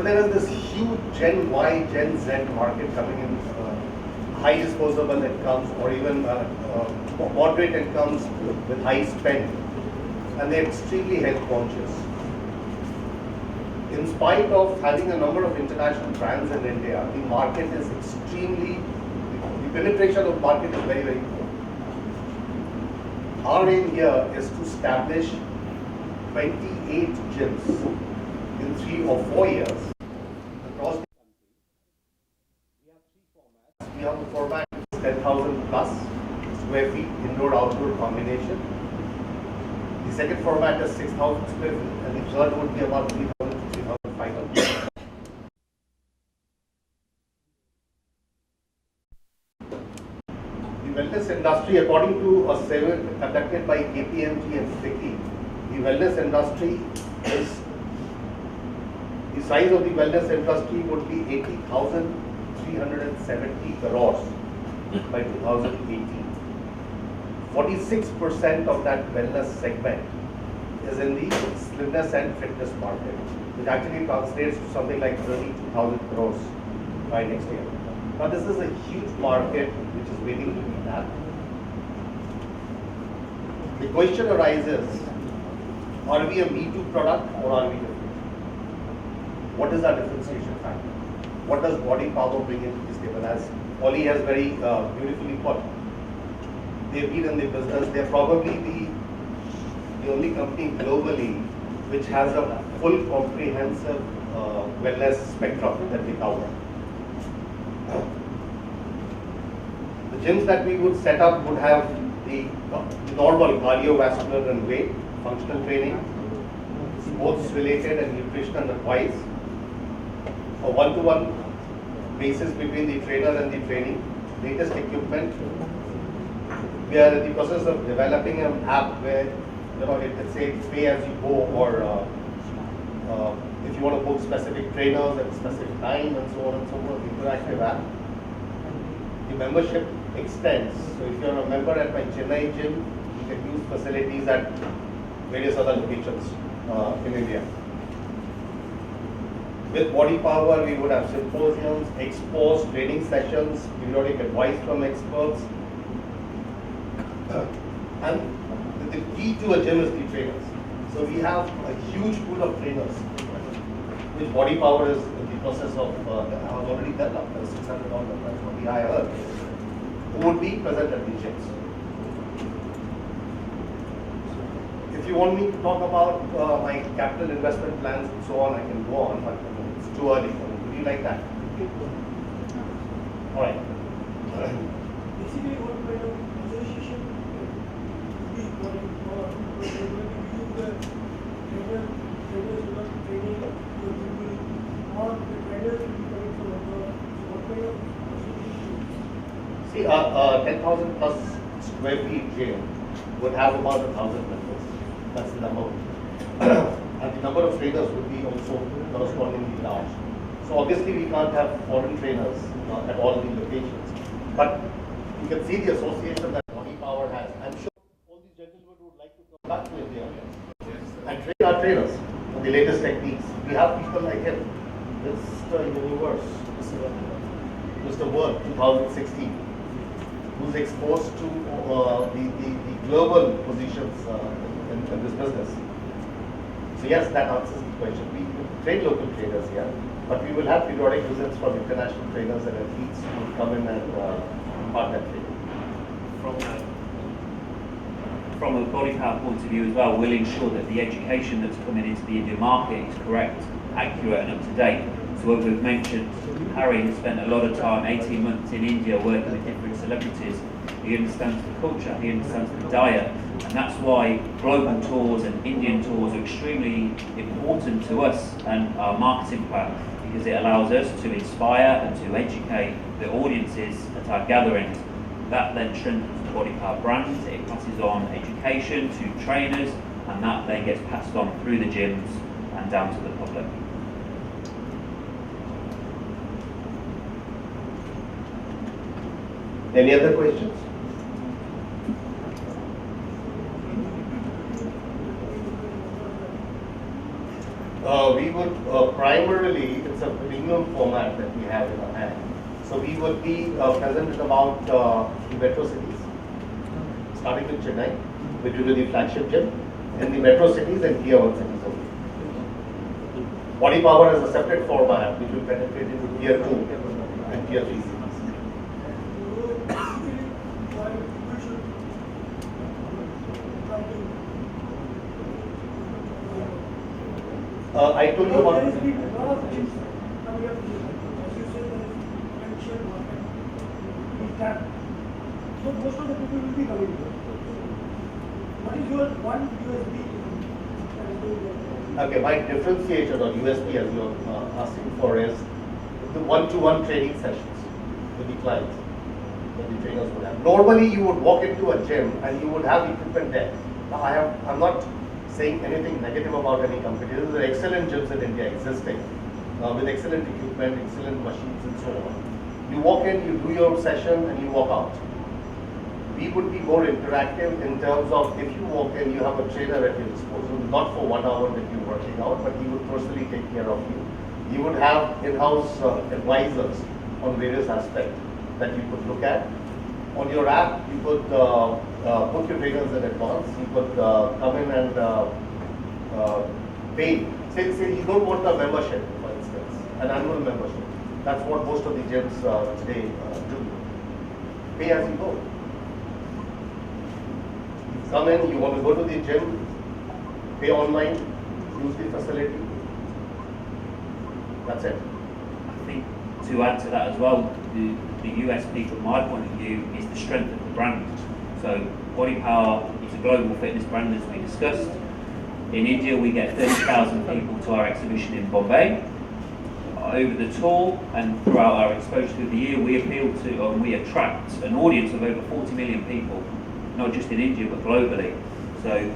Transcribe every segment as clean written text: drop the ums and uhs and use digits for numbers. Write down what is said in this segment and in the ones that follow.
So there is this huge Gen Y, Gen Z market coming in, high disposable incomes or even moderate incomes with high spend, and they're extremely health conscious. In spite of having a number of international brands in India, the market is extremely, the penetration of the market is very, very poor. Our aim here is to establish 28 gyms in 3 or 4 years across the country. We have 3 formats. We have a format which is 10,000 plus square feet, indoor-outdoor combination. The second format is 6,000 square feet, and the third would be about 3,000 to 3,500. The wellness industry, according to a survey conducted by KPMG and FICCI, the wellness industry is, the size of the wellness industry would be 80,370 crores by 2018. 46% of that wellness segment is in the slimness and fitness market, which actually translates to something like 32,000 crores by next year. Now this is a huge market which is waiting to be tapped. The question arises, are we a Me Too product or are we different? What is our differentiation factor? What does Body Power bring into this table? As Oli has very beautifully put, they've been in the business. They're probably the only company globally which has a full comprehensive wellness spectrum that we cover. The gyms that we would set up would have the normal cardiovascular and weight, functional training, sports related and nutritional advice, a one-to-one basis between the trainer and the training, latest equipment. We are in the process of developing an app where, it can say pay as you go, or if you want to book specific trainers at a specific time and so on and so forth, interactive app. The membership extends. So if you're a member at my Chennai gym, you can use facilities at various other locations in India. With Body Power, we would have symposiums, expos, training sessions, periodic advice from experts. And the key to a gym is the trainers. So we have a huge pool of trainers, which Body Power is in the process of, have already developed, $600, that's what I heard, who would be present at the gyms. If you want me to talk about my capital investment plans and so on, I can go on, but it's too early for me. Would you like that? All right. Basically, what kind of association would be important for the trainers who are training your people, or the trainers will be coming from abroad? So what kind of association? See, 10,000 plus square feet gym would have about 1,000 members. That's the number. And the number of trainers would be also correspondingly large. So obviously we can't have foreign trainers at all the locations. But you can see the association that Body Power has. I'm sure all these gentlemen would like to come back to India and train our trainers on the latest techniques. We have people like him, Mr. Universe, Mr. World 2016, who's exposed to the global positions in this business. So yes, that answers the question. We train local trainers here, but we will have periodic visits from international trainers and athletes who will come in and impart that training. From a Body Power point of view as well, we'll ensure that the education that's coming into the Indian market is correct, accurate and up to date. So what we've mentioned, Harry has spent a lot of time, 18 months in India working with different celebrities. He understands the culture, he understands the diet, and that's why global tours and Indian tours are extremely important to us and our marketing plan, because it allows us to inspire and to educate the audiences at our gatherings. That then strengthens the Body Power brand, it passes on education to trainers, and that then gets passed on through the gyms and down to the public. Any other questions? We would primarily, it's a premium format that we have in our hand. So we would be present in about the metro cities, starting with Chennai, which will be the flagship gym, in the metro cities and tier 1 cities only. Body Power is a separate format which will penetrate into tier 2 and tier 3 cities. So basically, why people should come to I told you about. there has been a lot of gyms coming up here. As you said, there is potential market to tap. So most of the people will be coming here. What is your one USB that is doing that? Okay, my differentiation or USP as you're asking for is the one-to-one training sessions with the clients that the trainers would have. Normally, you would walk into a gym and you would have equipment there. Now, I'm not saying anything negative about any company. There are excellent gyms in India existing with excellent equipment, excellent machines and so on. You walk in, you do your session and you walk out. We would be more interactive in terms of if you walk in, you have a trainer at your disposal, not for 1 hour that you're working out, but he would personally take care of you. You would have in-house advisors on various aspects that you could look at. On your app, you could book your trainers in advance. You could come in and pay. Say you don't want a membership, for instance, an annual membership. That's what most of the gyms today do. Pay as you go. Come in, you want to go to the gym, pay online, use the facility. That's it. I think to add to that as well, the USP from my point of view is the strength of the brand. So Body Power is a global fitness brand as we discussed. In India we get 30,000 people to our exhibition in Bombay. Over the tour and throughout our exposure through the year, we appeal to and we attract an audience of over 40 million people, not just in India but globally. So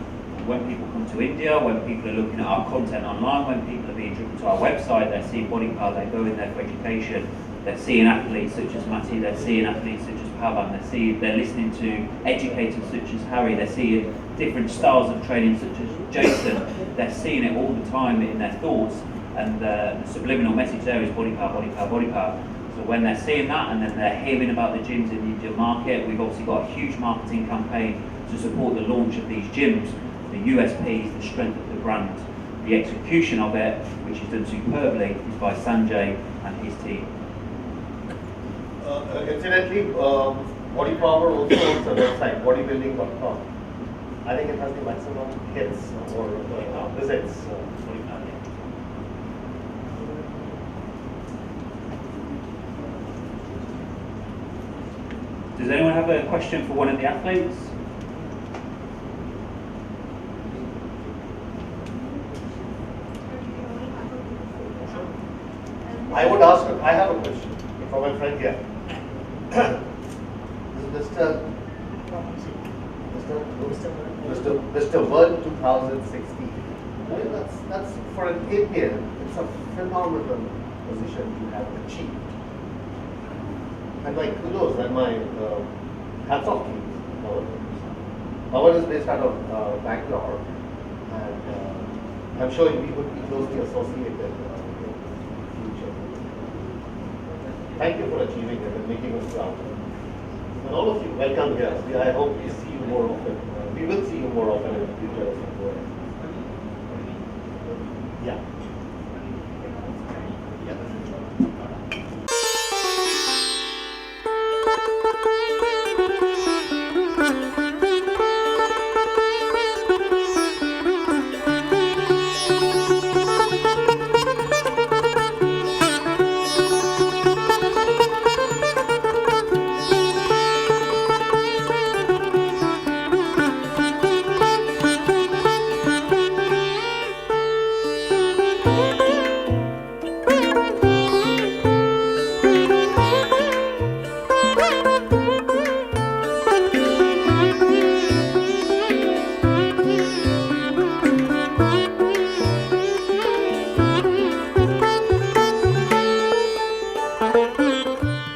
when people come to India, when people are looking at our content online, when people are being driven to our website, they're seeing Body Power, they go in there for education, they're seeing athletes such as Matty, they're seeing athletes such as Pavan, they're listening to educators such as Harry, they're seeing different styles of training such as Jason, they're seeing it all the time in their thoughts, and the subliminal message there is Body Power, Body Power, Body Power. So when they're seeing that and then they're hearing about the gyms in the Indian market, we've obviously got a huge marketing campaign to support the launch of these gyms. The USP is the strength of the brand. The execution of it, which is done superbly, is by Sanjay and his team. Incidentally, Body Power also owns a website, bodybuilding.com. I think it has the maximum hits or visits. Does anyone have a question for one of the athletes? I would ask, I have a question from my friend here. This is Mr. World 2016. That's for an Indian, it's a phenomenal position you have achieved. And my kudos and my hats off to you. Pawan is based out of Bangalore, and I'm sure we would be closely associated in the future. Thank you for achieving it and making us proud. And all of you, welcome here. I hope we see you more often. We will see you more often in the future as well. Yeah.